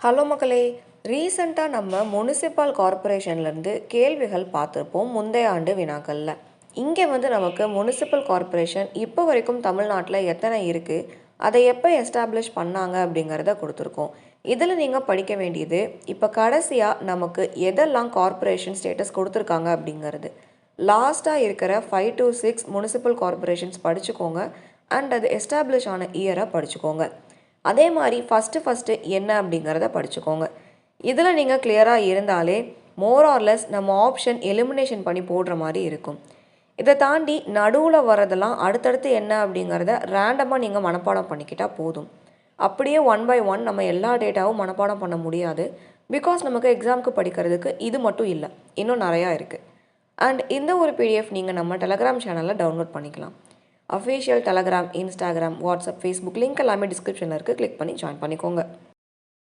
Hello மக்களே! ரீசென்ட்டா நம்ம முனிசிபல் கார்ப்பரேஷன்லேருந்து கேள்விகள் பார்த்துருப்போம் முந்தைய ஆண்டு வினாக்கள்ல. இங்கே நமக்கு முனிசிபல் கார்ப்பரேஷன் இப்போ வரைக்கும் தமிழ்நாட்டில் எத்தனை இருக்குது, அதை எப்போ எஸ்டாப்ளிஷ் பண்ணாங்க அப்படிங்கிறத கொடுத்துருக்கோம். இதில் நீங்கள் படிக்க வேண்டியது இப்போ கடைசியாக நமக்கு எதெல்லாம் கார்ப்பரேஷன் ஸ்டேட்டஸ் கொடுத்துருக்காங்க அப்படிங்கிறது. லாஸ்ட்டாக இருக்கிற 5 to 6 முனிசிபல் கார்ப்பரேஷன்ஸ் படிச்சுக்கோங்க. அண்ட் அது எஸ்டாப்ளிஷ் ஆன இயரை படிச்சுக்கோங்க. அதே மாதிரி ஃபஸ்ட்டு என்ன அப்படிங்கிறத படிச்சுக்கோங்க. இதில் நீங்கள் கிளியராக இருந்தாலே மோர் ஆர்லெஸ் நம்ம ஆப்ஷன் எலிமினேஷன் பண்ணி போடுற மாதிரி இருக்கும். இதை தாண்டி நடுவில் வரதெல்லாம் அடுத்தடுத்து என்ன அப்படிங்கிறத ரேண்டமாக நீங்கள் மனப்பாடம் பண்ணிக்கிட்டால் போதும். அப்படியே 1 by 1 நம்ம எல்லா டேட்டாவும் மனப்பாடம் பண்ண முடியாது. பிகாஸ் நமக்கு எக்ஸாமுக்கு படிக்கிறதுக்கு இது மட்டும் இல்லை, இன்னும் நிறையா இருக்குது. அண்ட் இந்த ஒரு பிடிஎஃப் நீங்கள் நம்ம டெலகிராம் சேனலில் டவுன்லோட் பண்ணிக்கலாம். Official Telegram, Instagram, WhatsApp, Facebook link எல்லாமே டிஸ்கிரிப்ஷனில் இருக்குது. கிளிக் பண்ணி ஜாயின் பண்ணிக்கோங்க.